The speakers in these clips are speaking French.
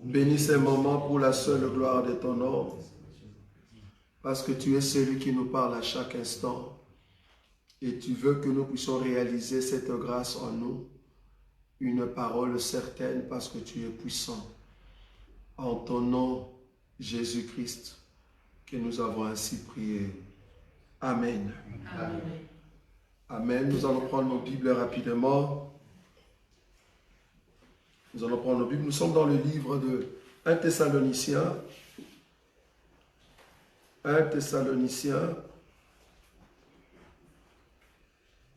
Bénis ces moments pour la seule gloire de ton nom, parce que tu es celui qui nous parle à chaque instant et tu veux que nous puissions réaliser cette grâce en nous, une parole certaine parce que tu es puissant. En ton nom, Jésus-Christ, que nous avons ainsi prié. Amen. Amen. Amen. Nous allons prendre nos Bibles rapidement. Nous allons prendre nos Bibles. Nous sommes dans le livre de 1 Thessaloniciens. 1 Thessaloniciens,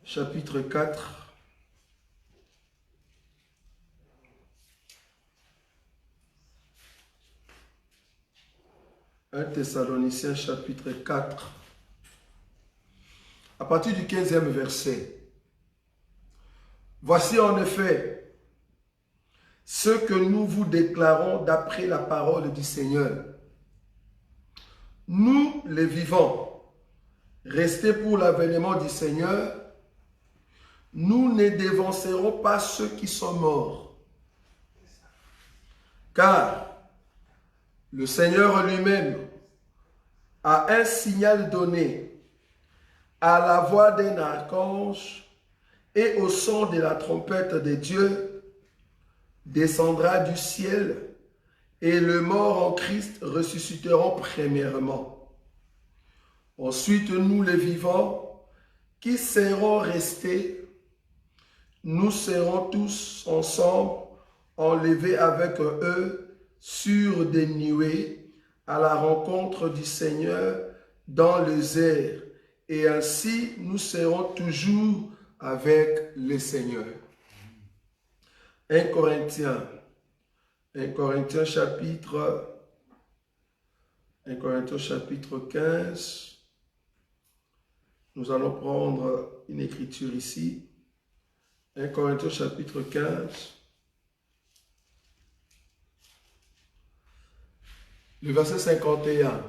chapitre 4. 1 Thessaloniciens, chapitre 4. À partir du 15e verset. Voici en effet ce que nous vous déclarons d'après la parole du Seigneur. Nous, les vivants, restés pour l'avènement du Seigneur, nous ne dévancerons pas ceux qui sont morts. Car le Seigneur lui-même a un signal donné à la voix d'un archange et au son de la trompette de Dieu, descendra du ciel et les morts en Christ ressusciteront premièrement. Ensuite, nous les vivants qui serons restés, nous serons tous ensemble enlevés avec eux sur des nuées à la rencontre du Seigneur dans les airs. Et ainsi, nous serons toujours avec le Seigneur. 1 Corinthiens chapitre 15. Nous allons prendre une écriture ici. 1 Corinthiens chapitre 15. Le verset 51.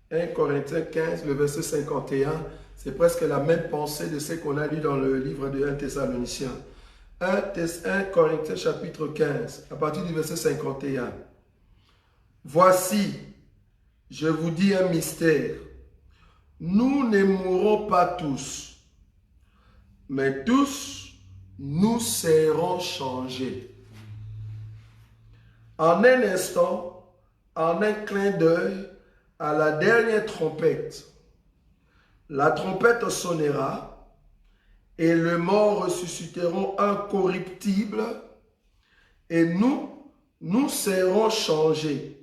1 Corinthiens 15, le verset 51, c'est presque la même pensée de ce qu'on a lu dans le livre de 1 Thessaloniciens. 1 Corinthiens chapitre 15, à partir du verset 51. Voici, je vous dis un mystère. Nous ne mourrons pas tous, mais tous, nous serons changés. En un instant, en un clin d'œil, à la dernière trompette, la trompette sonnera et les morts ressusciteront incorruptibles et nous serons changés.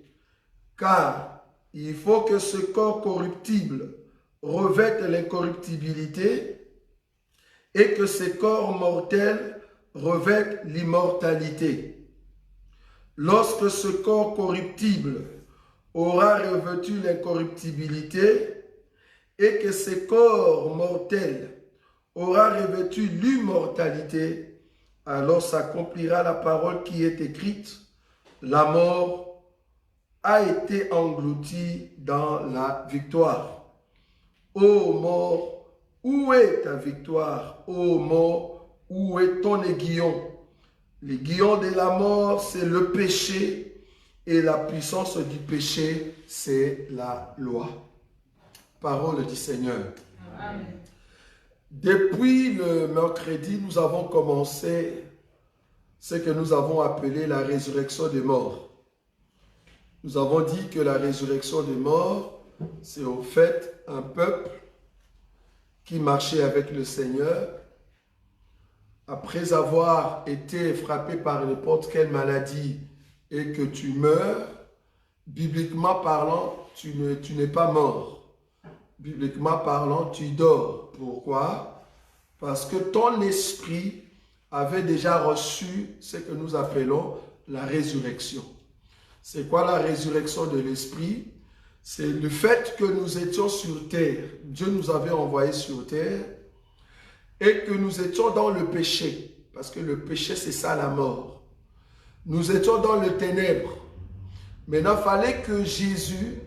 Car il faut que ce corps corruptible revête l'incorruptibilité et que ce corps mortel revête l'immortalité. Lorsque ce corps corruptible aura revêtu l'incorruptibilité et que ce corps mortel aura revêtu l'immortalité, alors s'accomplira la parole qui est écrite. La mort a été engloutie dans la victoire. Ô mort, où est ta victoire? Ô mort, où est ton aiguillon? L'aiguillon de la mort, c'est le péché. Et la puissance du péché, c'est la loi. Parole du Seigneur. Amen. Depuis le mercredi, nous avons commencé ce que nous avons appelé la résurrection des morts. Nous avons dit que la résurrection des morts, c'est au fait un peuple qui marchait avec le Seigneur. Après avoir été frappé par n'importe quelle maladie, et que tu meurs, bibliquement parlant, tu n'es pas mort. Bibliquement parlant, tu dors. Pourquoi? Parce que ton esprit avait déjà reçu ce que nous appelons la résurrection. C'est quoi la résurrection de l'esprit? C'est le fait que nous étions sur terre. Dieu nous avait envoyés sur terre et que nous étions dans le péché. Parce que le péché, c'est ça la mort. Nous étions dans le ténèbre. Maintenant, il fallait que Jésus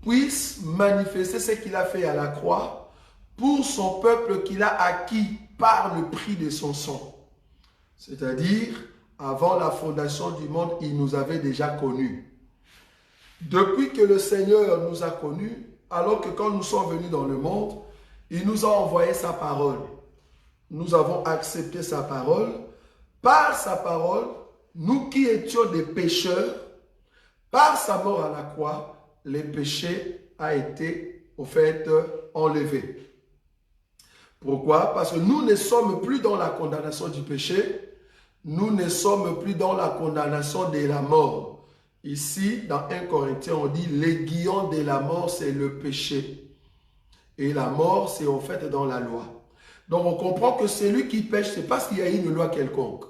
puisse manifester ce qu'il a fait à la croix pour son peuple qu'il a acquis par le prix de son sang. C'est-à-dire Avant la fondation du monde, il nous avait déjà connus. Depuis que le Seigneur nous a connus, alors que quand nous sommes venus dans le monde, il nous a envoyé sa parole. Nous avons accepté sa parole. Par sa parole, nous qui étions des pécheurs, par sa mort à la croix, les péchés ont été, au fait, enlevés. Pourquoi? Parce que nous ne sommes plus dans la condamnation du péché, nous ne sommes plus dans la condamnation de la mort. Ici, dans 1 Corinthiens, on dit l'aiguillon de la mort, c'est le péché. Et la mort, c'est en fait dans la loi. Donc, on comprend que celui qui pêche, c'est parce qu'il y a une loi quelconque.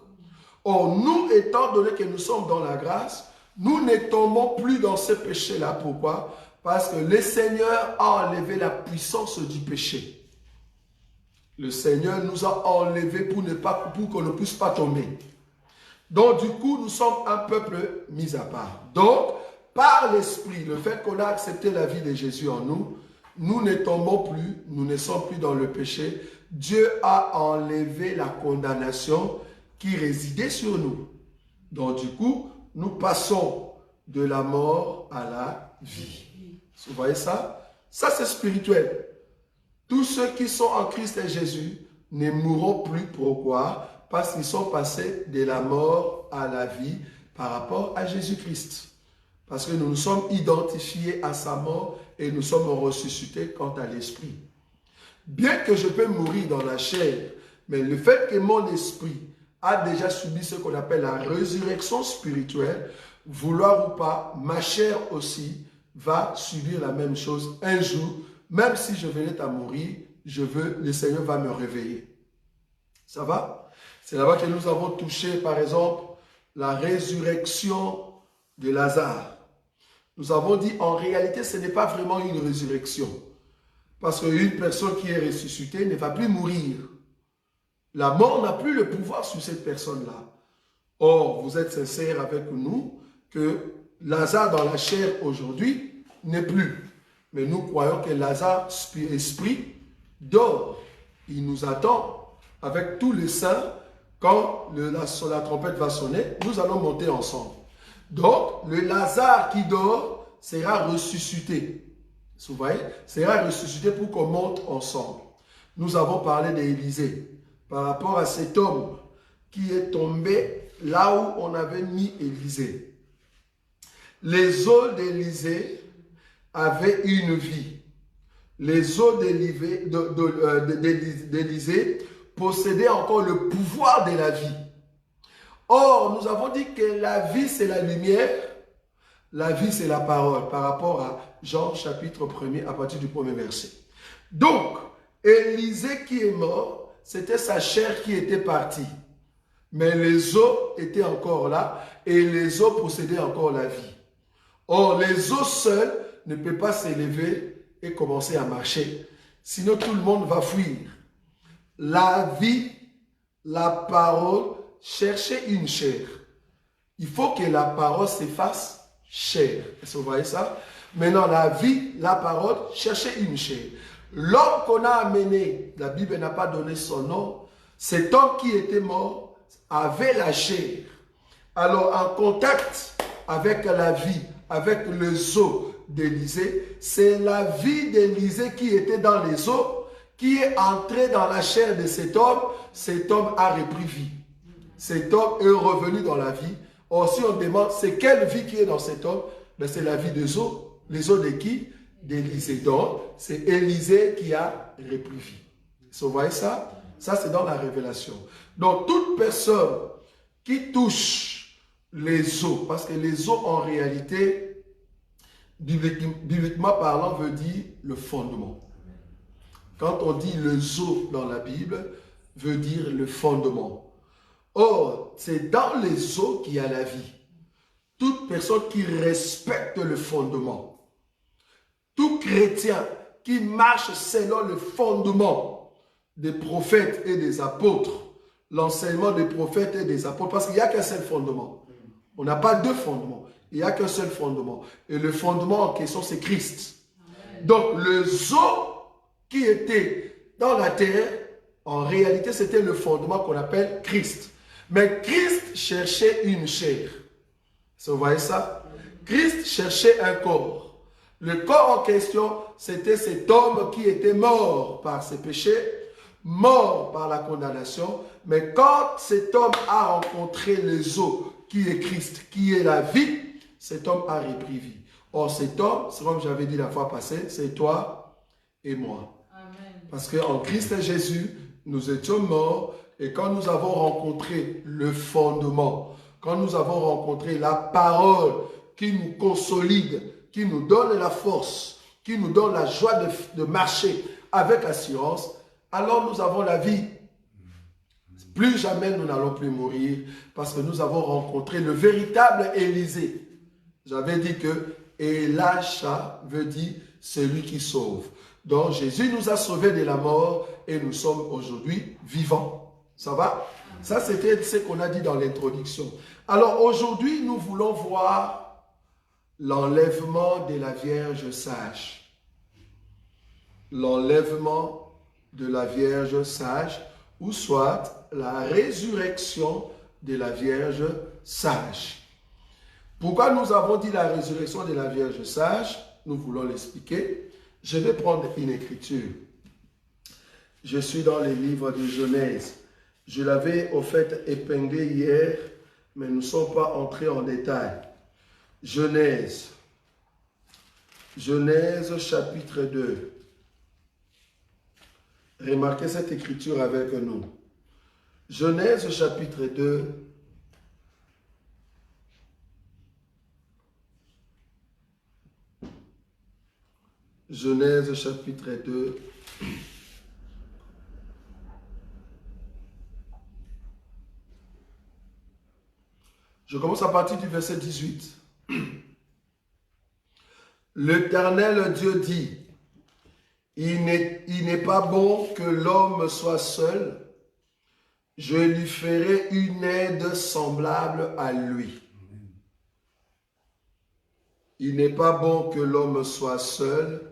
Or, nous, étant donné que nous sommes dans la grâce, nous ne tombons plus dans ce péché-là. Pourquoi? Parce que le Seigneur a enlevé la puissance du péché. Le Seigneur nous a enlevé pour qu'on ne puisse pas tomber. Donc, du coup, nous sommes un peuple mis à part. Donc, par l'Esprit, le fait qu'on a accepté la vie de Jésus en nous, nous ne tombons plus, nous ne sommes plus dans le péché. Dieu a enlevé la condamnation qui résidait sur nous. Donc, du coup, nous passons de la mort à la vie. Vous voyez ça? Ça, c'est spirituel. Tous ceux qui sont en Christ et Jésus ne mourront plus. Pourquoi? Parce qu'ils sont passés de la mort à la vie par rapport à Jésus-Christ. Parce que nous nous sommes identifiés à sa mort et nous sommes ressuscités quant à l'esprit. Bien que je peux mourir dans la chair, mais le fait que mon esprit a déjà subi ce qu'on appelle la résurrection spirituelle, vouloir ou pas, ma chair aussi va subir la même chose un jour. Même si je venais à mourir, le Seigneur va me réveiller. Ça va? C'est là-bas que nous avons touché, par exemple, la résurrection de Lazare. Nous avons dit, en réalité, ce n'est pas vraiment une résurrection. Parce qu'une personne qui est ressuscitée ne va plus mourir. La mort n'a plus le pouvoir sur cette personne-là. Or, vous êtes sincères avec nous que Lazare dans la chair aujourd'hui n'est plus. Mais nous croyons que Lazare, esprit, dort. Il nous attend avec tous les saints. Quand la trompette va sonner, nous allons monter ensemble. Donc, le Lazare qui dort sera ressuscité. Vous voyez? Sera ressuscité pour qu'on monte ensemble. Nous avons parlé d'Élisée. Par rapport à cet homme qui est tombé là où on avait mis Élisée. Les os d'Élisée avaient une vie. Les os d'Élisée possédaient encore le pouvoir de la vie. Or, nous avons dit que la vie, c'est la lumière. La vie, c'est la parole. Par rapport à Jean chapitre 1er, à partir du 1er verset. Donc, Élisée qui est mort, c'était sa chair qui était partie. Mais les os étaient encore là et les os possédaient encore la vie. Or, les os seuls ne peuvent pas s'élever et commencer à marcher. Sinon, tout le monde va fuir. La vie, la parole, cherchez une chair. Il faut que la parole se fasse chair. Est-ce que vous voyez ça? Maintenant, la vie, la parole, cherchez une chair. L'homme qu'on a amené, la Bible n'a pas donné son nom, cet homme qui était mort avait la chair. Alors, en contact avec la vie, avec les os d'Élisée, c'est la vie d'Élisée qui était dans les os, qui est entrée dans la chair de cet homme a repris vie. Cet homme est revenu dans la vie. Or, si on demande, c'est quelle vie qui est dans cet homme? Ben, c'est la vie des os. Les os de qui? D'Élisée. Donc, c'est Élisée qui a repris vie. Vous voyez ça? Ça, c'est dans la révélation. Donc, toute personne qui touche les os, parce que les os, en réalité, bibliquement parlant, veut dire le fondement. Quand on dit les os dans la Bible, veut dire le fondement. Or, c'est dans les os qu'il y a la vie. Toute personne qui respecte le fondement, tout chrétien qui marche selon le fondement des prophètes et des apôtres, l'enseignement des prophètes et des apôtres, parce qu'il n'y a qu'un seul fondement. On n'a pas deux fondements, il n'y a qu'un seul fondement. Et le fondement en question, c'est Christ. Donc, les os qui étaient dans la terre, en réalité, c'était le fondement qu'on appelle Christ. Mais Christ cherchait une chair. Vous voyez ça? Christ cherchait un corps. Le corps en question, c'était cet homme qui était mort par ses péchés, mort par la condamnation. Mais quand cet homme a rencontré les eaux, qui est Christ, qui est la vie, cet homme a repris vie. Or, cet homme, c'est comme j'avais dit la fois passée, c'est toi et moi. Amen. Parce qu'en Christ Jésus, nous étions morts et quand nous avons rencontré le fondement, quand nous avons rencontré la parole qui nous consolide, qui nous donne la force, qui nous donne la joie de marcher avec assurance, alors nous avons la vie. Plus jamais nous n'allons plus mourir parce que nous avons rencontré le véritable Élisée. J'avais dit que Elisha veut dire celui qui sauve. Donc Jésus nous a sauvés de la mort et nous sommes aujourd'hui vivants. Ça va? Ça c'était ce qu'on a dit dans l'introduction. Alors aujourd'hui nous voulons voir l'enlèvement de la Vierge sage. L'enlèvement de la Vierge sage ou soit la résurrection de la Vierge sage. Pourquoi nous avons dit la résurrection de la Vierge sage? Nous voulons l'expliquer. Je vais prendre une écriture. Je suis dans les livres de Genèse. Je l'avais au fait épinglé hier, mais nous ne sommes pas entrés en détail. Genèse. Genèse chapitre 2. Remarquez cette écriture avec nous. Genèse chapitre 2. Genèse chapitre 2. Je commence à partir du verset 18. L'Éternel Dieu dit, il n'est pas bon que l'homme soit seul, je lui ferai une aide semblable à lui. Il n'est pas bon que l'homme soit seul,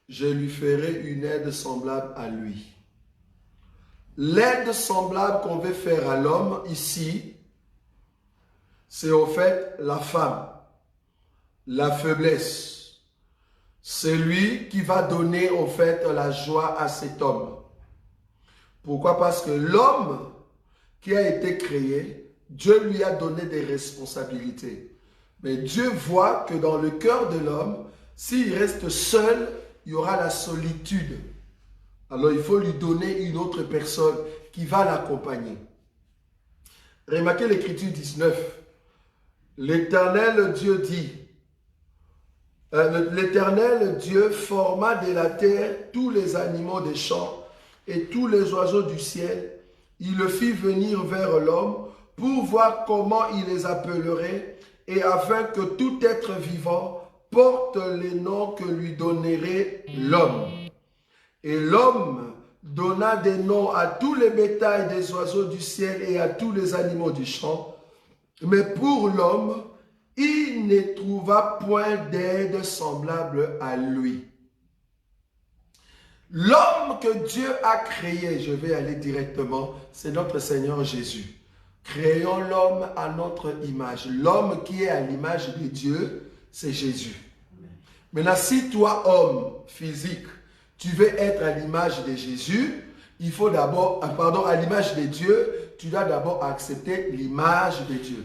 je lui ferai une aide semblable à lui. L'aide semblable qu'on veut faire à l'homme ici, c'est au fait la femme, la faiblesse. C'est lui qui va donner au fait la joie à cet homme. Pourquoi? Parce que l'homme qui a été créé, Dieu lui a donné des responsabilités. Mais Dieu voit que dans le cœur de l'homme, s'il reste seul, il y aura la solitude. Alors il faut lui donner une autre personne qui va l'accompagner. Remarquez l'écriture 19. L'Éternel Dieu dit, l'Éternel Dieu forma de la terre tous les animaux des champs et tous les oiseaux du ciel. Il le fit venir vers l'homme pour voir comment il les appellerait et afin que tout être vivant porte les noms que lui donnerait l'homme. Et l'homme donna des noms à tous les bétails des oiseaux du ciel et à tous les animaux du champ. Mais pour l'homme, il ne trouva point d'aide semblable à lui. L'homme que Dieu a créé, je vais aller directement, c'est notre Seigneur Jésus. Créons l'homme à notre image. L'homme qui est à l'image de Dieu, c'est Jésus. Maintenant, si toi, homme physique, tu veux être à l'image de Jésus, il faut d'abord, à l'image de Dieu, tu dois d'abord accepter l'image de Dieu.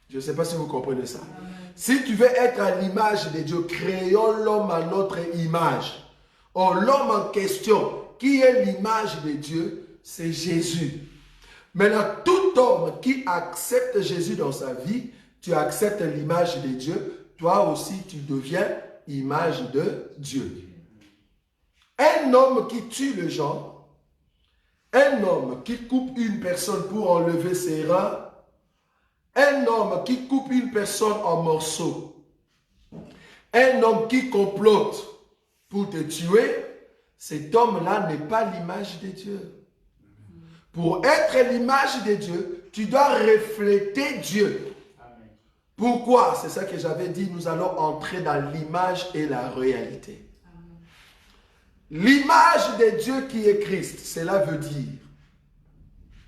Je ne sais pas si vous comprenez ça. Amen. Si tu veux être à l'image de Dieu, créons l'homme à notre image. Or, l'homme en question, qui est l'image de Dieu, c'est Jésus. Maintenant, tout homme qui accepte Jésus dans sa vie, tu acceptes l'image de Dieu, toi aussi tu deviens image de Dieu. Un homme qui tue les gens, un homme qui coupe une personne pour enlever ses reins, un homme qui coupe une personne en morceaux, un homme qui complote pour te tuer, cet homme-là n'est pas l'image de Dieu. Pour être l'image de Dieu, tu dois refléter Dieu. Pourquoi? C'est ça que j'avais dit, nous allons entrer dans l'image et la réalité. L'image de Dieu qui est Christ, cela veut dire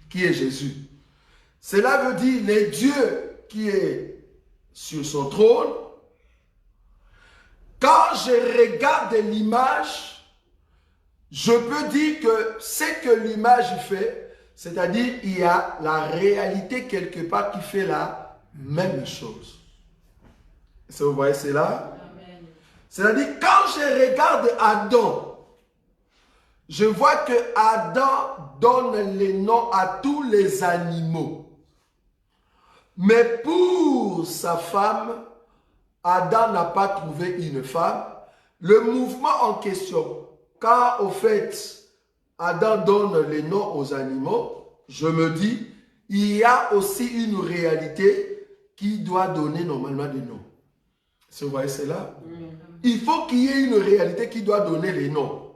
qui est Jésus. Cela veut dire le Dieu qui est sur son trône. Quand je regarde l'image, je peux dire que ce que l'image fait, c'est-à-dire il y a la réalité quelque part qui fait la même chose. Est-ce que vous voyez cela? C'est-à-dire quand je regarde Adam, je vois que Adam donne les noms à tous les animaux. Mais pour sa femme, Adam n'a pas trouvé une femme. Le mouvement en question, quand au fait Adam donne les noms aux animaux, je me dis, il y a aussi une réalité qui doit donner normalement des noms. Est-ce que vous voyez cela? Il faut qu'il y ait une réalité qui doit donner les noms.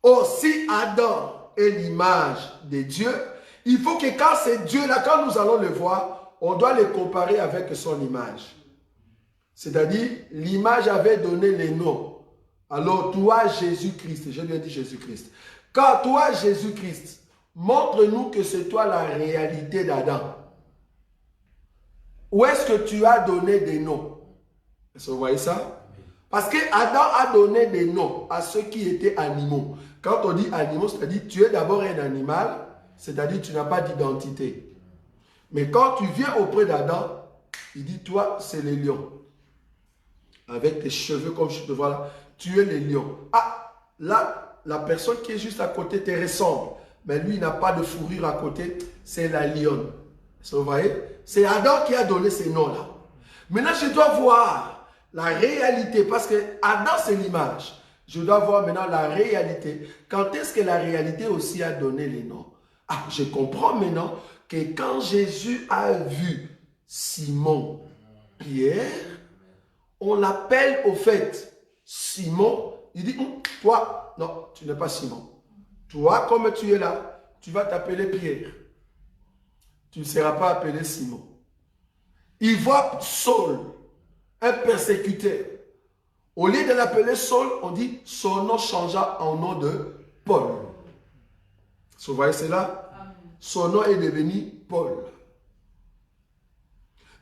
Or, si Adam est l'image de Dieu, il faut que quand c'est Dieu là, quand nous allons le voir, on doit le comparer avec son image. C'est-à-dire, l'image avait donné les noms. Alors, toi, Jésus-Christ, j'ai bien dit Jésus-Christ. Quand toi, Jésus-Christ, montre-nous que c'est toi la réalité d'Adam. Où est-ce que tu as donné des noms? Est-ce que vous voyez ça? Parce que Adam a donné des noms à ceux qui étaient animaux. Quand on dit animaux, c'est-à-dire tu es d'abord un animal, c'est-à-dire tu n'as pas d'identité. Mais quand tu viens auprès d'Adam, il dit, toi, c'est les lions. Avec tes cheveux comme je te vois là, tu es les lions. Ah, là, la personne qui est juste à côté te ressemble. Mais lui, il n'a pas de fourrure à côté, c'est la lionne. Vous voyez? C'est Adam qui a donné ces noms-là. Maintenant, je dois voir la réalité, parce que Adam, c'est l'image. Je dois voir maintenant la réalité. Quand est-ce que la réalité aussi a donné les noms? Ah, je comprends maintenant que quand Jésus a vu Simon Pierre, on l'appelle au fait Simon. Il dit, toi, non, tu n'es pas Simon. Toi, comme tu es là, tu vas t'appeler Pierre. Tu ne seras pas appelé Simon. Il voit Saul, un persécuteur. Au lieu de l'appeler Saul, on dit son nom changea en nom de Paul. Vous voyez cela? Son nom est devenu Paul.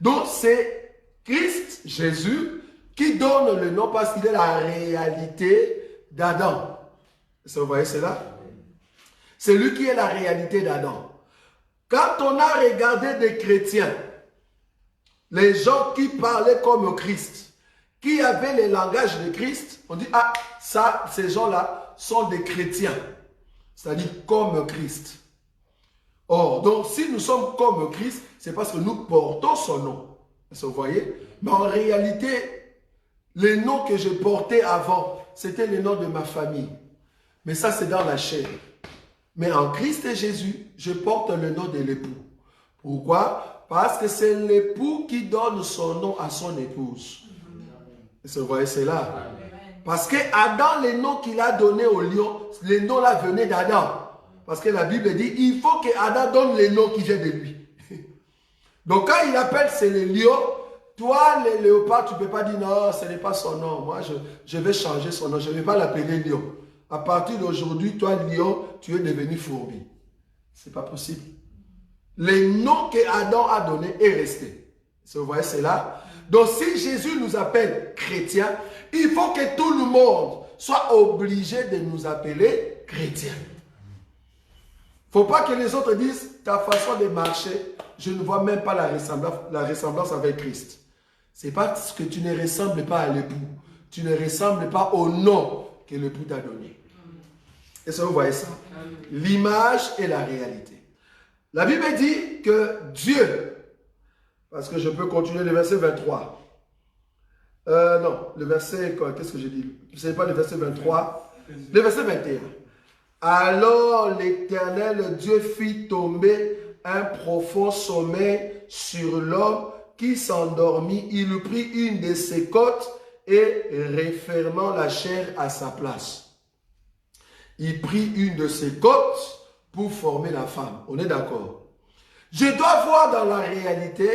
Donc c'est Christ, Jésus, qui donne le nom parce qu'il est la réalité d'Adam. Vous voyez cela? C'est lui qui est la réalité d'Adam. Quand on a regardé des chrétiens, les gens qui parlaient comme Christ, qui avaient le langage de Christ, on dit, ah, ça, ces gens-là sont des chrétiens. C'est-à-dire comme Christ. Or, donc, si nous sommes comme Christ, c'est parce que nous portons son nom. Vous voyez? Mais en réalité, les noms que je portais avant, c'était les noms de ma famille. Mais ça, c'est dans la chair. Mais en Christ et Jésus, je porte le nom de l'époux. Pourquoi? Parce que c'est l'époux qui donne son nom à son épouse. Vous voyez cela? Parce que Adam, les noms qu'il a donnés aux lions, les noms là venaient d'Adam. Parce que la Bible dit, il faut que Adam donne les noms qui viennent de lui. Donc quand il appelle, c'est les lions. Toi, les léopards, tu ne peux pas dire, non, ce n'est pas son nom. Moi, je vais changer son nom. Je ne vais pas l'appeler lion. À partir d'aujourd'hui, toi, lion, tu es devenu fourmi. Ce n'est pas possible. Les noms que Adam a donnés est resté. Vous voyez cela? Donc si Jésus nous appelle chrétiens, il faut que tout le monde soit obligé de nous appeler chrétiens. Il ne faut pas que les autres disent, ta façon de marcher, je ne vois même pas la ressemblance avec Christ. Ce n'est pas parce que tu ne ressembles pas à l'époux. Tu ne ressembles pas au nom que l'époux t'a donné. Est-ce que vous voyez ça? L'image et la réalité. La Bible dit que Dieu, parce que je peux continuer le verset 23. Non, le verset, qu'est-ce que j'ai dit? Ce n'est pas le verset 23, le verset 21. Alors l'Éternel Dieu fit tomber un profond sommeil sur l'homme qui s'endormit. Il prit une de ses côtes et refermant la chair à sa place. Il prit une de ses côtes pour former la femme. On est d'accord? Je dois voir dans la réalité,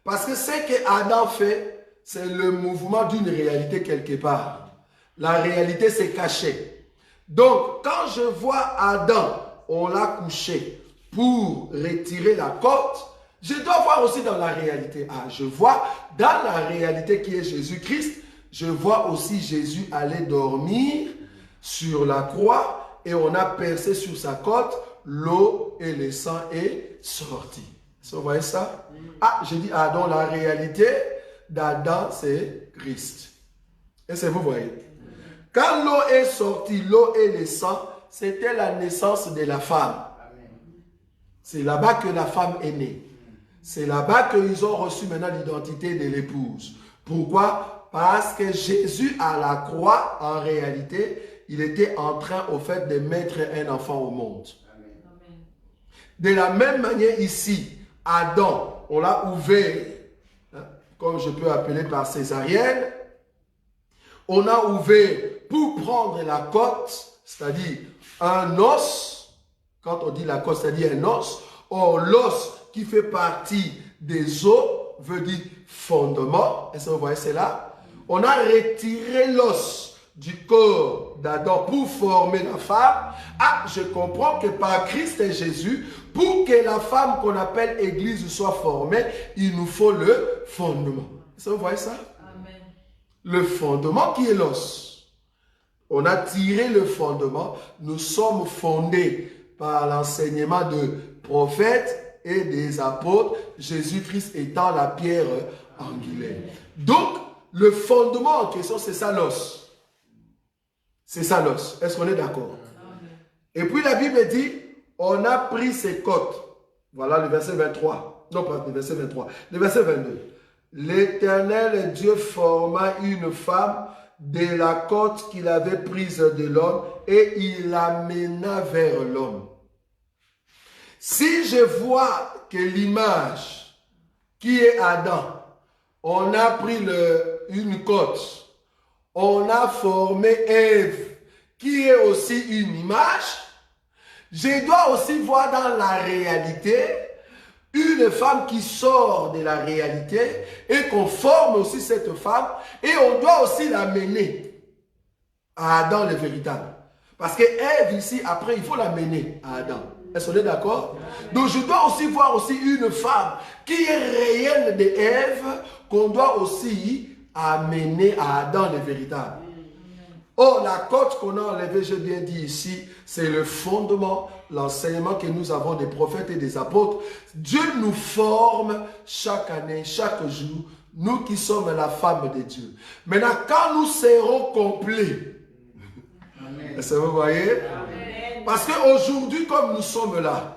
parce que ce que Adam fait, c'est le mouvement d'une réalité quelque part. La réalité, c'est caché. Donc, quand je vois Adam, on l'a couché. pour retirer la côte, je dois voir aussi dans la réalité. Ah, je vois dans la réalité qui est Jésus-Christ, je vois aussi Jésus aller dormir sur la croix et on a percé sur sa côte, l'eau et le sang est sorti. Vous voyez ça? Ah, je dis, ah, dans la réalité d'Adam, c'est Christ. Est-ce que vous voyez? Quand l'eau est sortie, l'eau et le sang, c'était la naissance de la femme. C'est là-bas que la femme est née. C'est là-bas qu'ils ont reçu maintenant l'identité de l'épouse. Pourquoi? Parce que Jésus à la croix, en réalité, il était en train au fait de mettre un enfant au monde. Amen. De la même manière ici, Adam, on l'a ouvert, hein, comme je peux appeler par césarienne, on a ouvert pour prendre la côte, c'est-à-dire un os. Quand on dit la côte, c'est-à-dire un os. Or, l'os qui fait partie des os veut dire fondement. Est-ce que vous voyez cela? On a retiré l'os du corps d'Adam pour former la femme. Ah, je comprends que par Christ et Jésus, pour que la femme qu'on appelle Église soit formée, il nous faut le fondement. Est-ce que vous voyez ça? Amen. Le fondement qui est l'os. On a tiré le fondement. Nous sommes fondés par l'enseignement de prophètes et des apôtres, Jésus-Christ étant la pierre angulaire. Donc, le fondement en question, c'est ça l'os. C'est ça l'os. Est-ce qu'on est d'accord? Et puis la Bible dit, on a pris ses côtes. Voilà le verset 23. Non, pas le verset 23. Le verset 22. L'Éternel Dieu forma une femme de la côte qu'il avait prise de l'homme et il l'amena vers l'homme. Si je vois que l'image qui est Adam, on a pris une côte, on a formé Ève, qui est aussi une image, je dois aussi voir dans la réalité une femme qui sort de la réalité et qu'on forme aussi cette femme et on doit aussi l'amener à Adam le véritable. Parce que Ève ici, après, il faut l'amener à Adam. Est-ce qu'on est d'accord? Donc je dois aussi voir aussi une femme qui est réelle de Ève, qu'on doit aussi amener à Adam le véritable. Or, la côte qu'on a enlevée, j'ai bien dit ici, c'est le fondement, l'enseignement que nous avons des prophètes et des apôtres. Dieu nous forme chaque année, chaque jour, nous qui sommes la femme de Dieu. Maintenant, quand nous serons complets, est-ce que vous voyez? Amen. Parce qu'aujourd'hui, comme nous sommes là,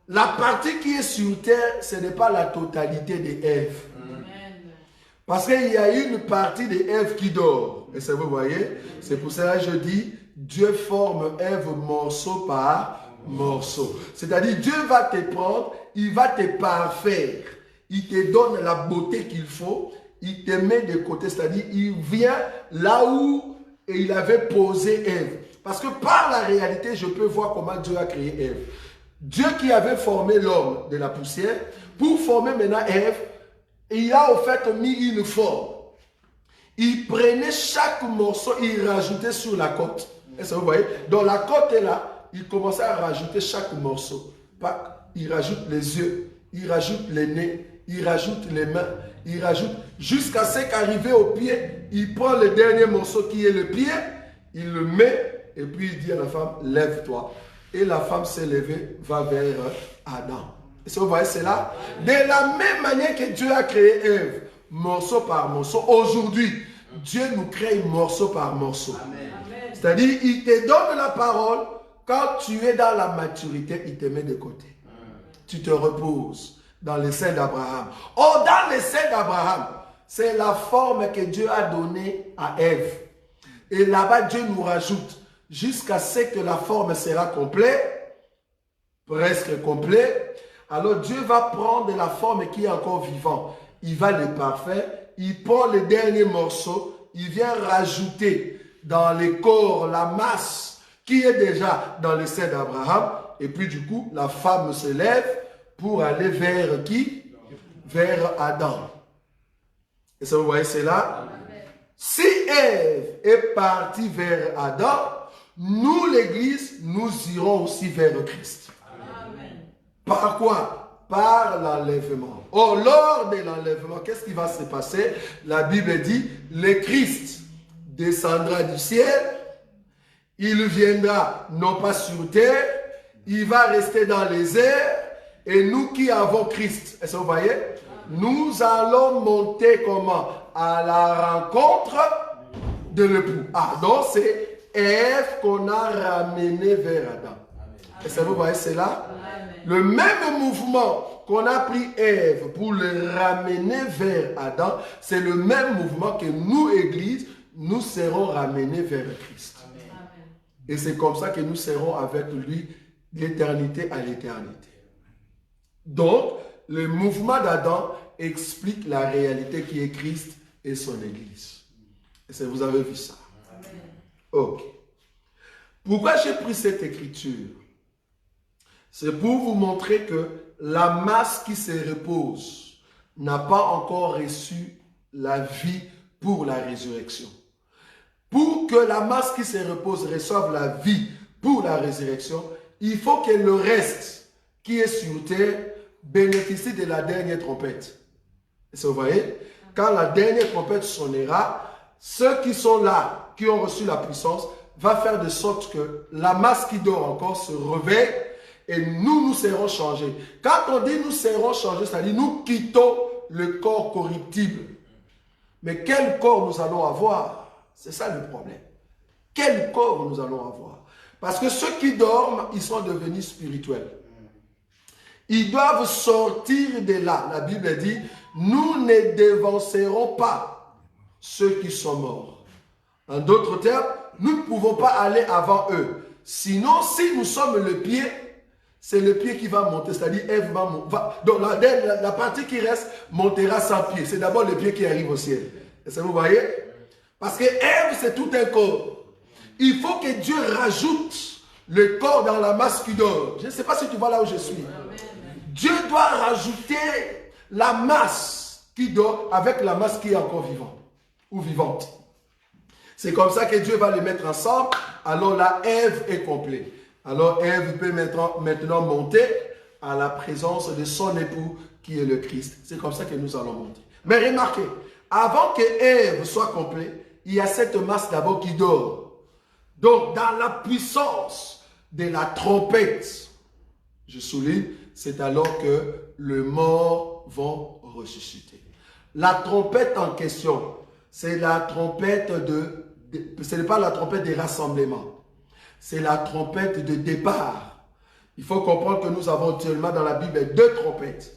la partie qui est sur terre, ce n'est pas la totalité de Ève. Parce qu'il y a une partie de Ève qui dort. Est-ce que vous voyez? C'est pour cela que je dis, Dieu forme Ève morceau par morceau. C'est-à-dire, Dieu va te prendre, il va te parfaire. Il te donne la beauté qu'il faut, il te met de côté. C'est-à-dire, il vient là où il avait posé Ève. Parce que par la réalité, je peux voir comment Dieu a créé Ève. Dieu qui avait formé l'homme de la poussière, pour former maintenant Ève, il a au fait mis une forme. Il prenait chaque morceau, il rajoutait sur la côte. Est-ce que vous voyez? Donc la côte est là, il commençait à rajouter chaque morceau. Il rajoute les yeux, il rajoute les nez, il rajoute les mains, il rajoute jusqu'à ce qu'arrivé au pied, il prend le dernier morceau qui est le pied, il le met et puis il dit à la femme, lève-toi. Et la femme s'est levée, va vers Adam. Est-ce que vous voyez cela? De la même manière que Dieu a créé Ève, morceau par morceau, aujourd'hui, Dieu nous crée morceau par morceau. C'est-à-dire, il te donne la parole, quand tu es dans la maturité, il te met de côté. Tu te reposes dans le sein d'Abraham. Or, dans le sein d'Abraham, c'est la forme que Dieu a donnée à Ève. Et là-bas, Dieu nous rajoute jusqu'à ce que la forme sera complète, presque complète. Alors Dieu va prendre la forme qui est encore vivante. Il va le parfaire. Il prend le dernier morceau. Il vient rajouter dans le corps la masse qui est déjà dans le sein d'Abraham. Et puis du coup, la femme se lève pour aller vers qui? Vers Adam. Et ça, vous voyez, c'est là. Si Ève est partie vers Adam, nous, l'Église, nous irons aussi vers Christ. Amen. Par quoi? Par l'enlèvement. Or, lors de l'enlèvement, qu'est-ce qui va se passer? La Bible dit, le Christ descendra du ciel, il viendra non pas sur terre, il va rester dans les airs, et nous qui avons Christ, est-ce que vous voyez? Nous allons monter comment? À la rencontre de l'époux. Ah, donc c'est Ève qu'on a ramené vers Adam. Est-ce que vous voyez cela? Le même mouvement qu'on a pris Ève pour le ramener vers Adam, c'est le même mouvement que nous, Église, nous serons ramenés vers Christ. Amen. Et c'est comme ça que nous serons avec lui l'éternité à l'éternité. Donc, le mouvement d'Adam explique la réalité qui est Christ et son Église. Et vous avez vu ça? Amen. Ok. Pourquoi j'ai pris cette écriture? C'est pour vous montrer que la masse qui se repose n'a pas encore reçu la vie pour la résurrection. Pour que la masse qui se repose reçoive la vie pour la résurrection, il faut que le reste qui est sur terre bénéficie de la dernière trompette. Et vous voyez, quand la dernière trompette sonnera, ceux qui sont là, qui ont reçu la puissance, va faire de sorte que la masse qui dort encore se réveille et nous serons changés. Quand on dit nous serons changés, c'est-à-dire nous quittons le corps corruptible. Mais quel corps nous allons avoir? C'est ça le problème. Quel corps nous allons avoir? Parce que ceux qui dorment, ils sont devenus spirituels. Ils doivent sortir de là. La Bible dit, nous ne dévancerons pas ceux qui sont morts. En d'autres termes, nous ne pouvons pas aller avant eux. Sinon, si nous sommes le pied, c'est le pied qui va monter. C'est-à-dire, Ève va monter. Donc, la partie qui reste montera sans pied. C'est d'abord le pied qui arrive au ciel. Est-ce que vous voyez? Parce que Ève, c'est tout un corps. Il faut que Dieu rajoute le corps dans la masse qui dort. Je ne sais pas si tu vois là où je suis. Dieu doit rajouter la masse qui dort avec la masse qui est encore vivante ou vivante. C'est comme ça que Dieu va les mettre ensemble. Alors là, Ève est complète. Alors Ève peut maintenant monter à la présence de son époux qui est le Christ. C'est comme ça que nous allons monter. Mais remarquez, avant que Ève soit complète, il y a cette masse d'abord qui dort. Donc, dans la puissance de la trompette, je souligne, c'est alors que les morts vont ressusciter. La trompette en question, c'est la trompette ce n'est pas la trompette des rassemblements, c'est la trompette de départ. Il faut comprendre que nous avons actuellement dans la Bible deux trompettes.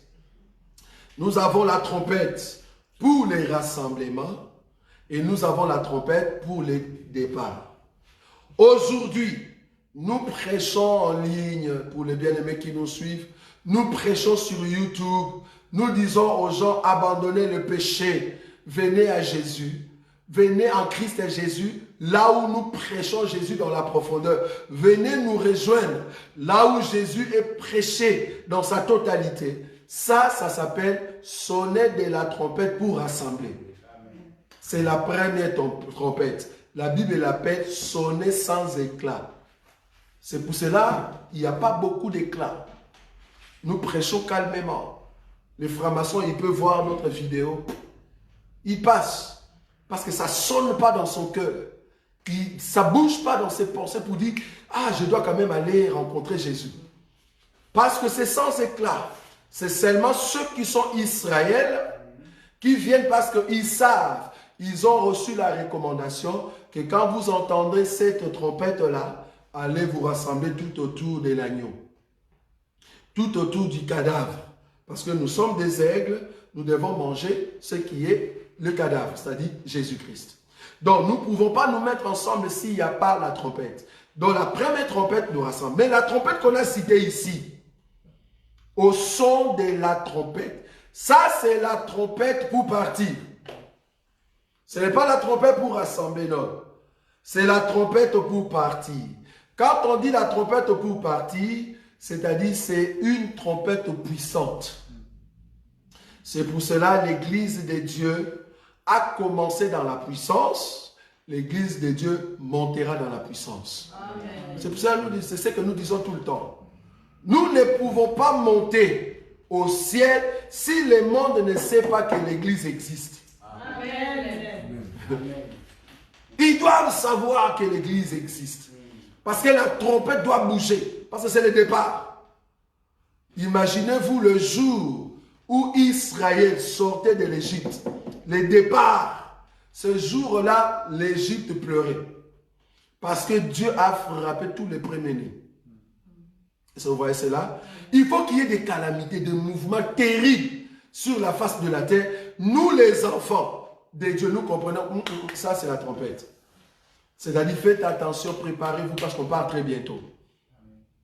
Nous avons la trompette pour les rassemblements et nous avons la trompette pour les départs. Aujourd'hui, nous prêchons en ligne pour les bien-aimés qui nous suivent. Nous prêchons sur YouTube. Nous disons aux gens, abandonnez le péché. Venez à Jésus. Venez en Christ et Jésus. Là où nous prêchons Jésus dans la profondeur. Venez nous rejoindre. Là où Jésus est prêché dans sa totalité. Ça s'appelle sonner de la trompette pour rassembler. C'est la première trompette. La Bible l'appelle sonner sans éclat. C'est pour cela qu'il n'y a pas beaucoup d'éclat. Nous prêchons calmement. Les francs-maçons, ils peuvent voir notre vidéo. Ils passent. Parce que ça ne sonne pas dans son cœur. Ça ne bouge pas dans ses pensées pour dire « Ah, je dois quand même aller rencontrer Jésus. » Parce que c'est sans éclat. C'est seulement ceux qui sont Israël qui viennent parce qu'ils savent. Ils ont reçu la recommandation que quand vous entendrez cette trompette-là, allez vous rassembler tout autour de l'agneau. Tout autour du cadavre. Parce que nous sommes des aigles, nous devons manger ce qui est le cadavre, c'est-à-dire Jésus-Christ. Donc, nous ne pouvons pas nous mettre ensemble s'il n'y a pas la trompette. Donc, la première trompette nous rassemble. Mais la trompette qu'on a citée ici, au son de la trompette, ça c'est la trompette pour partir. Ce n'est pas la trompette pour rassembler, non. C'est la trompette pour partir. Quand on dit la trompette pour partir, c'est-à-dire c'est une trompette puissante. C'est pour cela l'église de Dieu a commencé dans la puissance. L'église de Dieu montera dans la puissance. C'est pour ça que c'est ce que nous disons tout le temps. Nous ne pouvons pas monter au ciel si le monde ne sait pas que l'Église existe. Amen. Ils doivent savoir que l'Église existe. Parce que la trompette doit bouger. Parce que c'est le départ. Imaginez-vous le jour où Israël sortait de l'Égypte. Le départ. Ce jour-là, l'Égypte pleurait. Parce que Dieu a frappé tous les premiers-nés. Vous voyez cela? Il faut qu'il y ait des calamités, des mouvements terribles sur la face de la terre. Nous, les enfants de Dieu, nous comprenons, ça c'est la trompette. C'est-à-dire, faites attention, préparez-vous parce qu'on part très bientôt.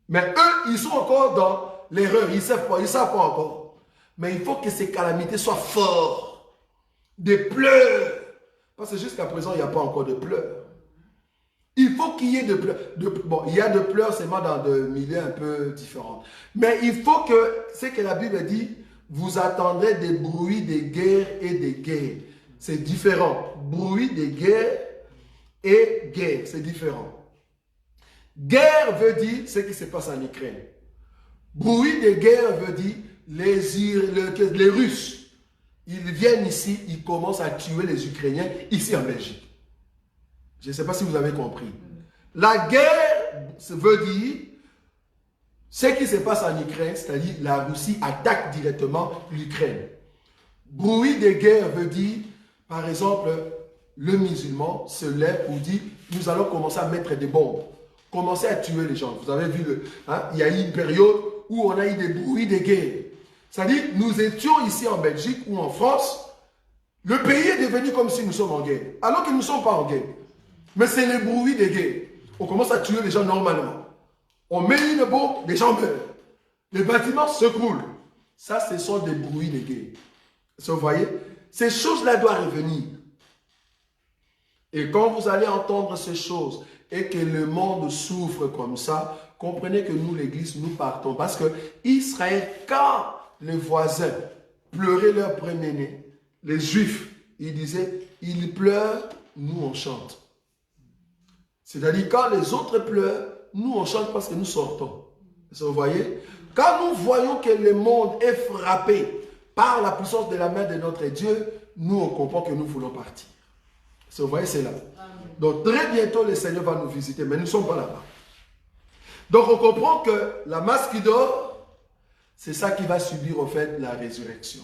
Mais eux, ils sont encore dans l'erreur, ils ne savent pas encore. Mais il faut que ces calamités soient fortes. Des pleurs. Parce que jusqu'à présent, il n'y a pas encore de pleurs. Il faut qu'il y ait de pleurs. Bon, il y a de pleurs seulement dans des milieux un peu différents. Mais il faut que, c'est que la Bible dit, vous attendrez des bruits des guerres et des guerres. C'est différent. Bruit des guerres et guerre, c'est différent. Guerre veut dire ce qui se passe en Ukraine. Bruit des guerres veut dire les Russes. Ils viennent ici, ils commencent à tuer les Ukrainiens ici en Belgique. Je ne sais pas si vous avez compris. La guerre veut dire ce qui se passe en Ukraine, c'est-à-dire la Russie attaque directement l'Ukraine. Bruit de guerre veut dire, par exemple, le musulman se lève pour dire, nous allons commencer à mettre des bombes, commencer à tuer les gens. Vous avez vu, il y a eu une période où on a eu des bruits de guerre. C'est-à-dire, nous étions ici en Belgique ou en France, le pays est devenu comme si nous sommes en guerre, alors que nous ne sommes pas en guerre. Mais c'est le bruit des guerres. On commence à tuer les gens normalement. On met une bombe, les gens meurent. Les bâtiments s'écroulent. Ça, ce sont des bruits de guerre. Vous voyez? Ces choses-là doivent revenir. Et quand vous allez entendre ces choses et que le monde souffre comme ça, comprenez que nous, l'Église, nous partons. Parce que Israël, quand les voisins pleuraient leur premier-né, les Juifs, ils disaient, ils pleurent, nous on chante. C'est-à-dire, quand les autres pleurent, nous on chante parce que nous sortons. Vous voyez? Quand nous voyons que le monde est frappé par la puissance de la main de notre Dieu, nous on comprend que nous voulons partir. Vous voyez, c'est là. Donc très bientôt, le Seigneur va nous visiter, mais nous ne sommes pas là-bas. Donc on comprend que la masse qui dort, c'est ça qui va subir au fait la résurrection.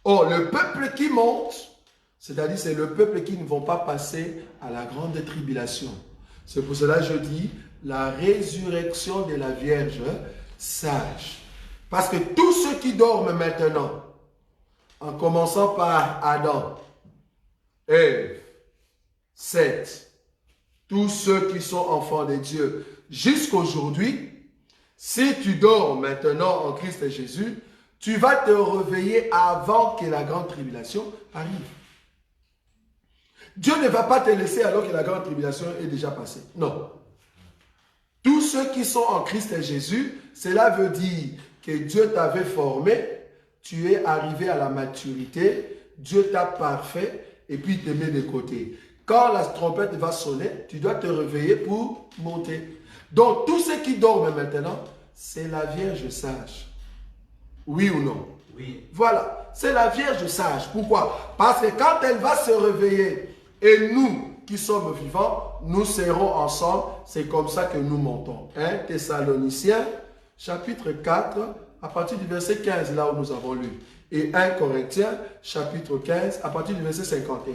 Or, le peuple qui monte, c'est-à-dire c'est le peuple qui ne vont pas passer à la grande tribulation. C'est pour cela que je dis la résurrection de la Vierge sage. Parce que tous ceux qui dorment maintenant, en commençant par Adam, Ève, Seth, tous ceux qui sont enfants de Dieu, jusqu'aujourd'hui, si tu dors maintenant en Christ Jésus, tu vas te réveiller avant que la grande tribulation arrive. Dieu ne va pas te laisser alors que la grande tribulation est déjà passée. Non. Tous ceux qui sont en Christ Jésus, cela veut dire que Dieu t'avait formé, tu es arrivé à la maturité, Dieu t'a parfait et puis il te met de côté. Quand la trompette va sonner, tu dois te réveiller pour monter. Donc tous ceux qui dorment maintenant, c'est la Vierge sage. Oui ou non? Oui. Voilà, c'est la Vierge sage. Pourquoi? Parce que quand elle va se réveiller, et nous qui sommes vivants, nous serons ensemble. C'est comme ça que nous montons. 1 Thessaloniciens, chapitre 4, à partir du verset 15, là où nous avons lu. Et 1 Corinthiens, chapitre 15, à partir du verset 51.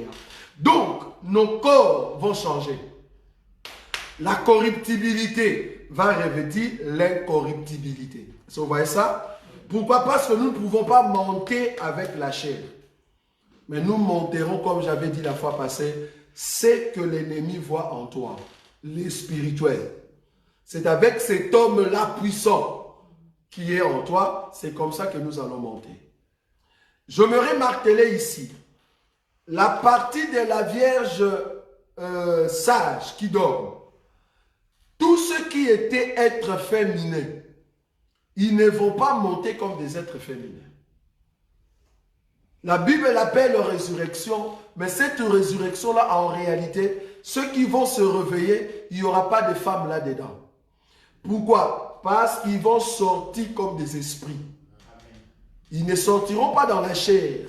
Donc, nos corps vont changer. La corruptibilité va revêtir l'incorruptibilité. Vous voyez ça? Pourquoi? Parce que nous ne pouvons pas monter avec la chair. Mais nous monterons, comme j'avais dit la fois passée, c'est que l'ennemi voit en toi, les spirituels. C'est avec cet homme-là puissant qui est en toi, c'est comme ça que nous allons monter. Je me marteler ici, la partie de la Vierge sage qui dort, tous ceux qui étaient êtres féminins, ils ne vont pas monter comme des êtres féminins. La Bible l'appelle résurrection, mais cette résurrection-là, en réalité, ceux qui vont se réveiller, il n'y aura pas de femmes là-dedans. Pourquoi? Parce qu'ils vont sortir comme des esprits. Ils ne sortiront pas dans la chair.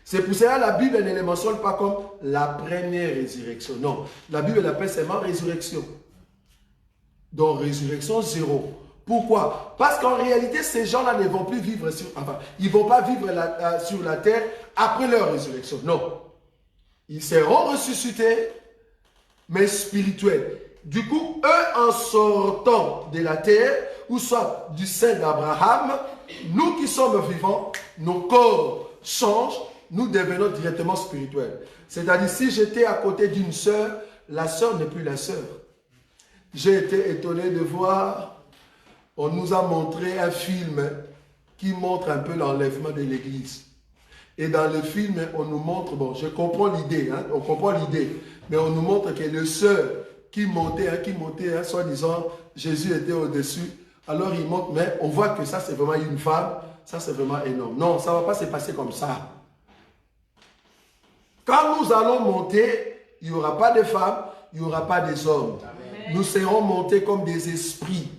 C'est pour cela que la Bible ne les mentionne pas comme la première résurrection. Non, la Bible l'appelle seulement résurrection. Donc résurrection 0. Pourquoi? Parce qu'en réalité, ces gens-là ne vont plus vivre sur... Enfin, ils ne vont pas vivre sur la terre après leur résurrection. Non. Ils seront ressuscités, mais spirituels. Du coup, eux, en sortant de la terre, ou soit du sein d'Abraham, nous qui sommes vivants, nos corps changent, nous devenons directement spirituels. C'est-à-dire, si j'étais à côté d'une sœur, la sœur n'est plus la sœur. J'ai été étonné de voir, on nous a montré un film qui montre un peu l'enlèvement de l'église. Et dans le film, on nous montre, bon, je comprends l'idée, hein, on comprend l'idée, mais on nous montre que le sœur qui montait, soi-disant, Jésus était au-dessus. Alors il montre, mais on voit que ça c'est vraiment une femme, ça c'est vraiment énorme. Non, ça ne va pas se passer comme ça. Quand nous allons monter, il n'y aura pas de femmes, il n'y aura pas des hommes. Amen. Nous serons montés comme des esprits,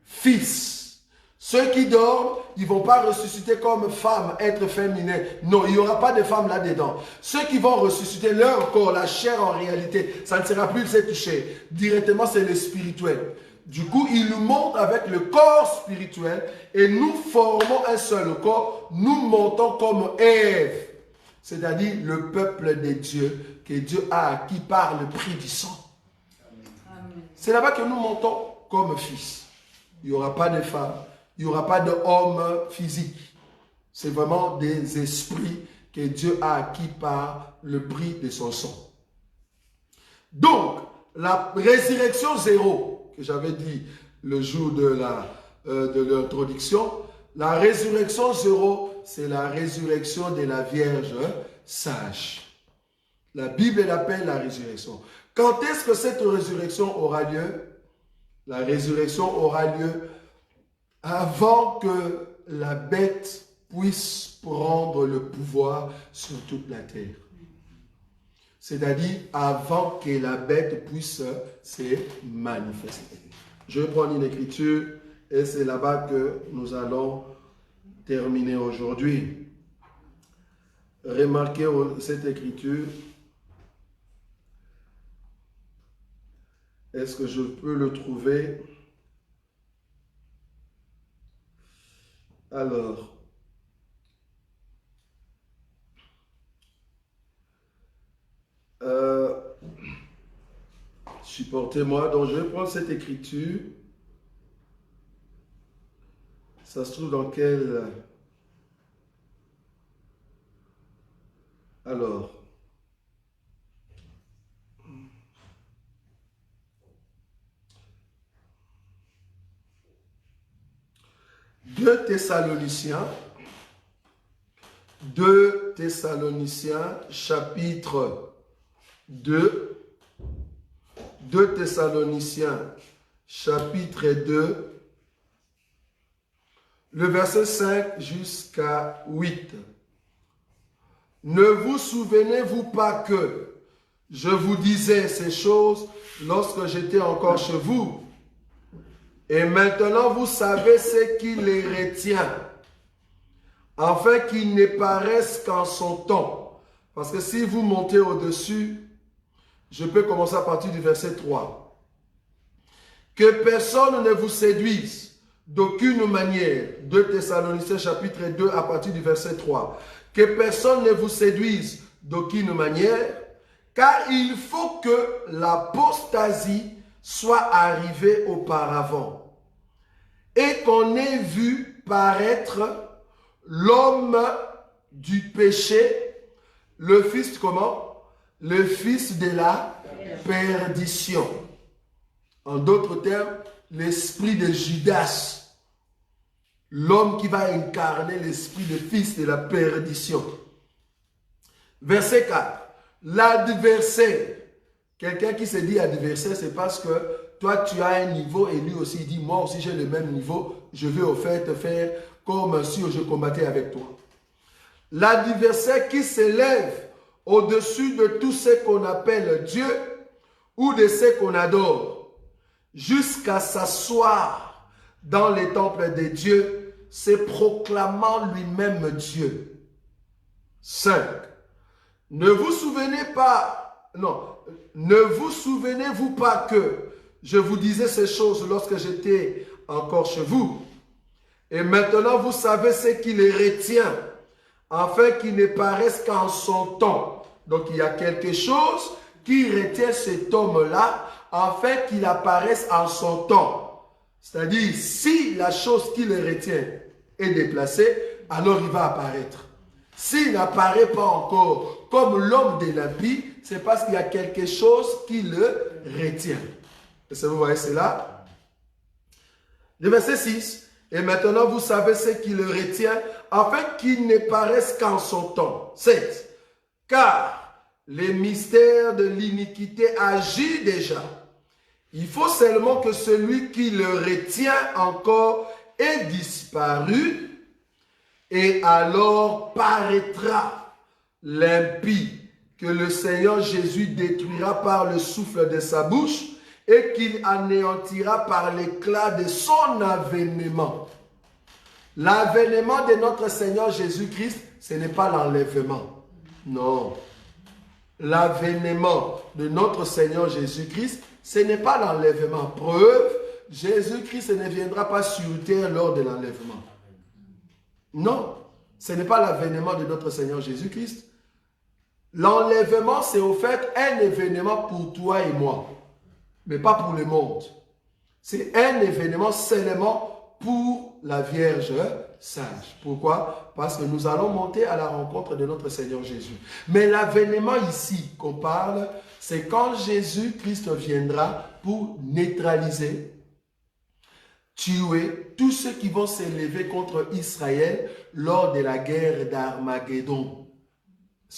fils. Ceux qui dorment, ils ne vont pas ressusciter comme femmes, êtres féminins. Non, il n'y aura pas de femmes là-dedans. Ceux qui vont ressusciter leur corps, la chair en réalité, ça ne sera plus cette chair. Directement, c'est le spirituel. Du coup, il nous montre avec le corps spirituel et nous formons un seul corps. Nous montons comme Ève, c'est-à-dire le peuple de Dieu que Dieu a acquis par le prix du sang. C'est là-bas que nous montons comme fils. Il n'y aura pas de femmes, il n'y aura pas d'hommes physiques. C'est vraiment des esprits que Dieu a acquis par le prix de son sang. Donc, la résurrection 0, que j'avais dit le jour de l'introduction, la résurrection 0, c'est la résurrection de la Vierge sage. La Bible l'appelle la résurrection. Quand est-ce que cette résurrection aura lieu? La résurrection aura lieu avant que la bête puisse prendre le pouvoir sur toute la terre. C'est-à-dire avant que la bête puisse se manifester. Je vais prendre une écriture et c'est là-bas que nous allons terminer aujourd'hui. Remarquez cette écriture. Est-ce que je peux le trouver? Alors, supportez-moi. Donc, je vais prendre cette écriture. Ça se trouve dans quel... Alors... 2 Thessaloniciens, chapitre 2. 2 Thessaloniciens, chapitre 2, le verset 5 jusqu'à 8. Ne vous souvenez-vous pas que je vous disais ces choses lorsque j'étais encore chez vous? Et maintenant, vous savez ce qui les retient, afin qu'ils ne paraissent qu'en son temps. Parce que si vous montez au-dessus, je peux commencer à partir du verset 3. Que personne ne vous séduise d'aucune manière. 2 Thessaloniciens chapitre 2 à partir du verset 3. Que personne ne vous séduise d'aucune manière, car il faut que l'apostasie soit arrivée auparavant. Et qu'on ait vu paraître l'homme du péché, le fils comment? Le fils de la perdition. En d'autres termes, l'esprit de Judas. L'homme qui va incarner l'esprit de fils de la perdition. Verset 4. L'adversaire. Quelqu'un qui se dit adversaire, c'est parce que toi, tu as un niveau et lui aussi, il dit, moi aussi, j'ai le même niveau. Je vais au fait te faire comme si je combattais avec toi. L'adversaire qui s'élève au-dessus de tout ce qu'on appelle Dieu ou de ce qu'on adore. jusqu'à s'asseoir dans les temples des dieux, se proclamant lui-même Dieu. 5. Ne vous souvenez-vous pas que je vous disais ces choses lorsque j'étais encore chez vous? Et maintenant vous savez ce qui les retient, afin qu'ils ne paraissent qu'en son temps. Donc il y a quelque chose qui retient cet homme-là, afin qu'il apparaisse en son temps. C'est-à-dire, si la chose qui le retient est déplacée, alors il va apparaître. S'il n'apparaît pas encore comme l'homme de l'impie, c'est parce qu'il y a quelque chose qui le retient. Est-ce que vous voyez cela? Le verset 6. Et maintenant, vous savez ce qui le retient, afin qu'il ne paraisse qu'en son temps. 7. Car les mystères de l'iniquité agit déjà. Il faut seulement que celui qui le retient encore ait disparu, et alors paraîtra l'impie que le Seigneur Jésus détruira par le souffle de sa bouche et qu'il anéantira par l'éclat de son avènement. L'avènement de notre Seigneur Jésus-Christ, ce n'est pas l'enlèvement. Non. L'avènement de notre Seigneur Jésus-Christ, ce n'est pas l'enlèvement. Preuve, Jésus-Christ ne viendra pas sur terre lors de l'enlèvement. Non, ce n'est pas l'avènement de notre Seigneur Jésus-Christ. L'enlèvement, c'est au fait un événement pour toi et moi, mais pas pour le monde. C'est un événement seulement pour la Vierge sage. Pourquoi? Parce que nous allons monter à la rencontre de notre Seigneur Jésus. Mais l'avènement ici qu'on parle, c'est quand Jésus-Christ viendra pour neutraliser, tuer tous ceux qui vont s'élever contre Israël lors de la guerre d'Armageddon.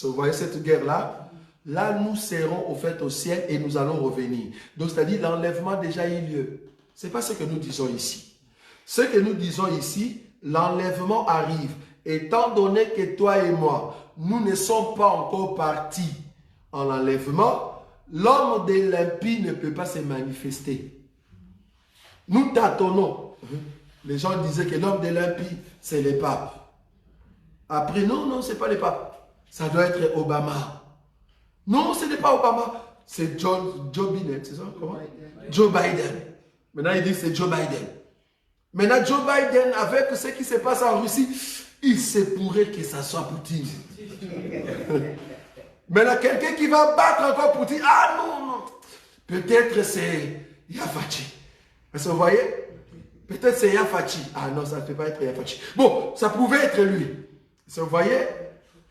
Vous voyez cette guerre-là? Là, nous serons au fait au ciel et nous allons revenir. Donc, c'est-à-dire l'enlèvement a déjà eu lieu. Ce n'est pas ce que nous disons ici. Ce que nous disons ici, l'enlèvement arrive. Étant donné que toi et moi, nous ne sommes pas encore partis en enlèvement, l'homme de l'impie ne peut pas se manifester. Nous tâtonnons. Les gens disaient que l'homme de l'impie, c'est les papes. Après, non, ce n'est pas les papes. Ça doit être Obama. Non, ce n'est pas Obama. C'est Joe Biden, c'est ça? Comment? Joe Biden. Maintenant, il dit que c'est Joe Biden. Maintenant, Joe Biden, avec ce qui se passe en Russie, il se pourrait que ça soit Poutine. Maintenant, quelqu'un qui va battre encore Poutine, ah non. Peut-être c'est Yafachi. Est-ce que vous voyez? Peut-être c'est Yafachi. Ah non, ça ne peut pas être Yafachi. Bon, ça pouvait être lui. Est-ce que vous voyez?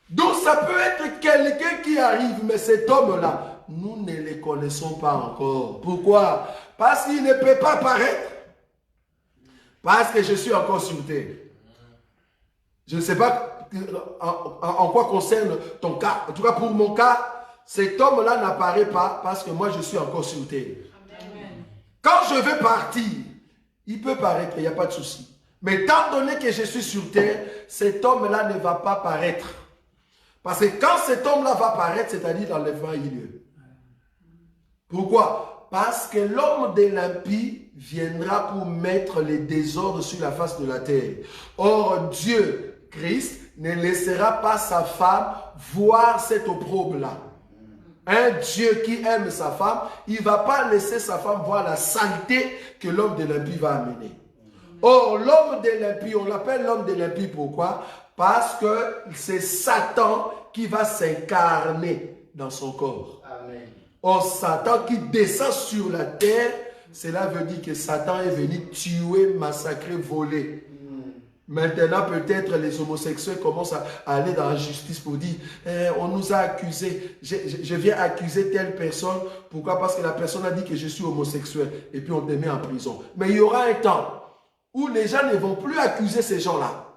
Donc ça peut être quelqu'un qui arrive, mais cet homme-là, nous ne le connaissons pas encore. Pourquoi? Parce qu'il ne peut pas paraître. Parce que je suis encore sur terre. Je ne sais pas en quoi concerne ton cas. En tout cas, pour mon cas, cet homme-là n'apparaît pas parce que moi, je suis encore sur terre. Amen. Quand je vais partir, il peut paraître, il n'y a pas de souci. Mais étant donné que je suis sur terre, cet homme-là ne va pas paraître. Parce que quand cet homme-là va paraître, c'est-à-dire l'enlèvement a eu lieu. Pourquoi? Parce que l'homme de l'impie viendra pour mettre les désordres sur la face de la terre. Or, Dieu, Christ, ne laissera pas sa femme voir cet opprobre-là. Un Dieu qui aime sa femme, il ne va pas laisser sa femme voir la saleté que l'homme de l'impie va amener. Or, l'homme de l'impie, on l'appelle l'homme de l'impie, pourquoi? Parce que c'est Satan qui va s'incarner dans son corps. Amen. Or, Satan qui descend sur la terre, cela veut dire que Satan est venu tuer, massacrer, voler. Maintenant, peut-être les homosexuels commencent à aller dans la justice pour dire on nous a accusés, je viens accuser telle personne. Pourquoi? Parce que la personne a dit que je suis homosexuel et puis on te met en prison. Mais il y aura un temps où les gens ne vont plus accuser ces gens-là.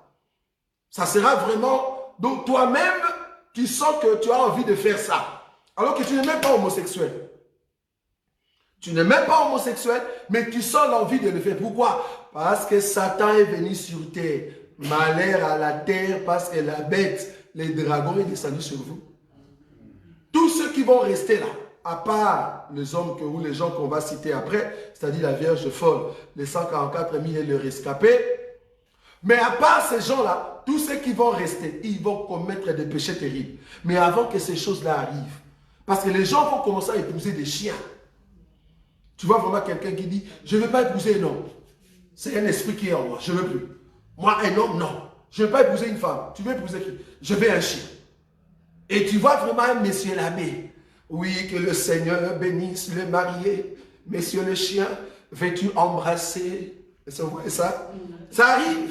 Ça sera vraiment, donc toi-même, tu sens que tu as envie de faire ça. Alors que tu n'es même pas homosexuel. Tu n'es même pas homosexuel, mais tu sens l'envie de le faire. Pourquoi? Parce que Satan est venu sur terre. Malheur à la terre, parce que la bête, les dragons, est descendu sur vous. Tous ceux qui vont rester là, à part les hommes ou les gens qu'on va citer après, c'est-à-dire la Vierge folle, les 144 000 et le rescapé. Mais à part ces gens-là, tous ceux qui vont rester, ils vont commettre des péchés terribles. Mais avant que ces choses-là arrivent, parce que les gens vont commencer à épouser des chiens. Tu vois vraiment quelqu'un qui dit, je ne veux pas épouser un homme. C'est un esprit qui est en moi, je ne veux plus. Moi, un homme, non. Je ne veux pas épouser une femme. Tu veux épouser qui? Je veux un chien. Et tu vois vraiment un monsieur l'abbé. Oui, que le Seigneur bénisse le marié. Monsieur le chien, veux-tu embrasser? Vous voyez ça? Ça arrive.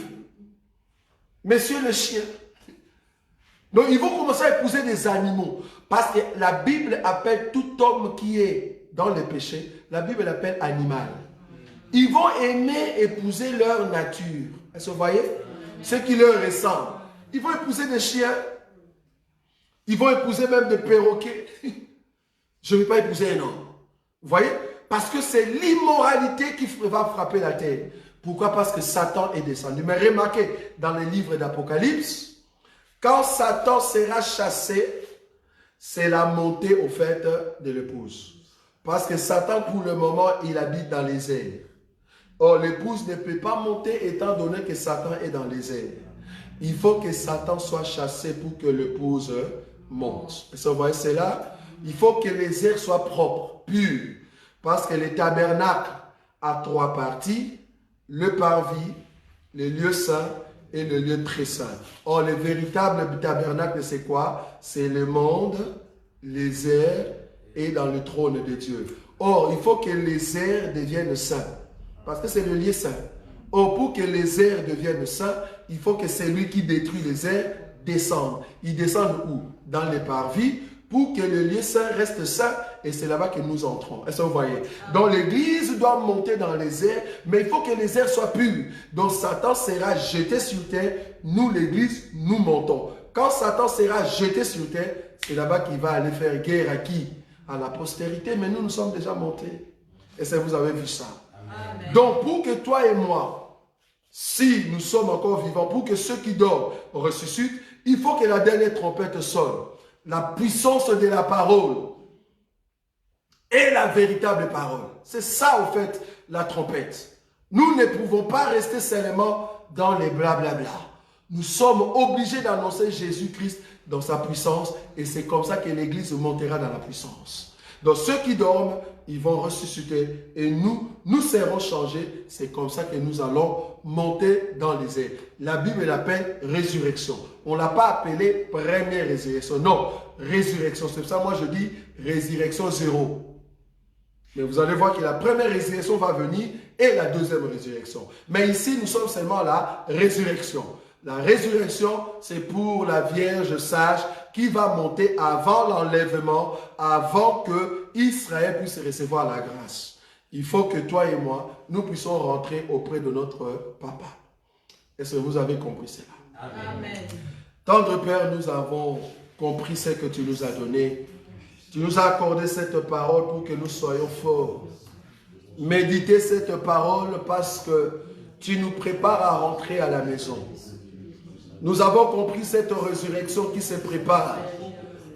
Monsieur le chien. Donc, ils vont commencer à épouser des animaux. Parce que la Bible appelle tout homme qui est dans le péché, la Bible l'appelle animal. Ils vont aimer épouser leur nature. Est-ce que vous voyez? Ce qui leur ressemble. Ils vont épouser des chiens. Ils vont épouser même des perroquets. Je ne vais pas épouser un homme. Vous voyez? Parce que c'est l'immoralité qui va frapper la terre. Pourquoi? Parce que Satan est descendu. Mais remarquez, dans les livres d'Apocalypse, quand Satan sera chassé, c'est la montée au fait de l'épouse. Parce que Satan, pour le moment, il habite dans les airs. Or, l'épouse ne peut pas monter étant donné que Satan est dans les airs. Il faut que Satan soit chassé pour que l'épouse monte. Et ça, vous voyez, c'est là. Il faut que les airs soient propres, purs. Parce que le tabernacle a 3 parties. Le parvis, le lieu saint et le lieu très saint. Or, le véritable tabernacle, c'est quoi? C'est le monde, les airs et dans le trône de Dieu. Or, il faut que les airs deviennent saints. Parce que c'est le lieu saint. Or, pour que les airs deviennent saints, il faut que celui qui détruit les airs descende. Il descend où? Dans les parvis, pour que le lieu saint reste saint, et c'est là-bas que nous entrons. Est-ce que vous voyez? Donc l'église doit monter dans les airs, mais il faut que les airs soient purs. Donc Satan sera jeté sur terre, nous l'église, nous montons. Quand Satan sera jeté sur terre, c'est là-bas qu'il va aller faire guerre à qui? À la postérité, mais nous sommes déjà montés. Et ça, vous avez vu ça. Amen. Donc pour que toi et moi, si nous sommes encore vivants, pour que ceux qui dorment ressuscitent, il faut que la dernière trompette sonne. La puissance de la parole est la véritable parole. C'est ça, au fait, la trompette. Nous ne pouvons pas rester seulement dans les blablabla. Nous sommes obligés d'annoncer Jésus-Christ dans sa puissance et c'est comme ça que l'Église montera dans la puissance. Donc ceux qui dorment, ils vont ressusciter et nous serons changés. C'est comme ça que nous allons monter dans les airs. La Bible l'appelle résurrection. On ne l'a pas appelé première résurrection. Non, résurrection. C'est pour ça moi je dis résurrection 0. Mais vous allez voir que la première résurrection va venir et la deuxième résurrection. Mais ici, nous sommes seulement à la résurrection. La résurrection, c'est pour la Vierge sage qui va monter avant l'enlèvement, avant que Israël puisse recevoir la grâce. Il faut que toi et moi, nous puissions rentrer auprès de notre Papa. Est-ce que vous avez compris cela? Amen. Tendre Père, nous avons compris ce que tu nous as donné. Tu nous as accordé cette parole pour que nous soyons forts. Méditez cette parole parce que tu nous prépares à rentrer à la maison. Nous avons compris cette résurrection qui se prépare.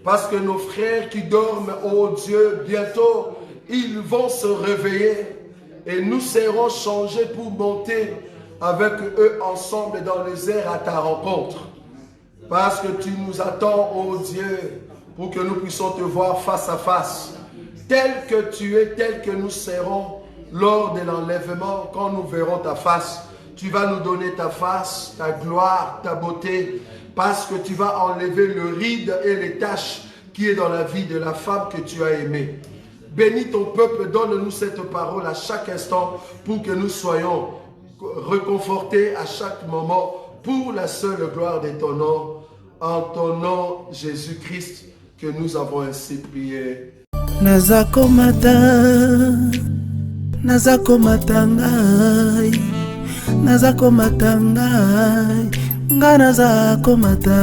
Parce que nos frères qui dorment, oh Dieu, bientôt, ils vont se réveiller. Et nous serons changés pour monter avec eux ensemble dans les airs à ta rencontre. Parce que tu nous attends, oh Dieu, pour que nous puissions te voir face à face. Tel que tu es, tel que nous serons lors de l'enlèvement, quand nous verrons ta face. Tu vas nous donner ta face, ta gloire, ta beauté, parce que tu vas enlever le ride et les taches qui est dans la vie de la femme que tu as aimée. Bénis ton peuple, donne-nous cette parole à chaque instant pour que nous soyons réconfortés à chaque moment pour la seule gloire de ton nom. En ton nom, Jésus-Christ, que nous avons ainsi prié. Nazakomata ngai, nazakomata ngai, nga nazakomata.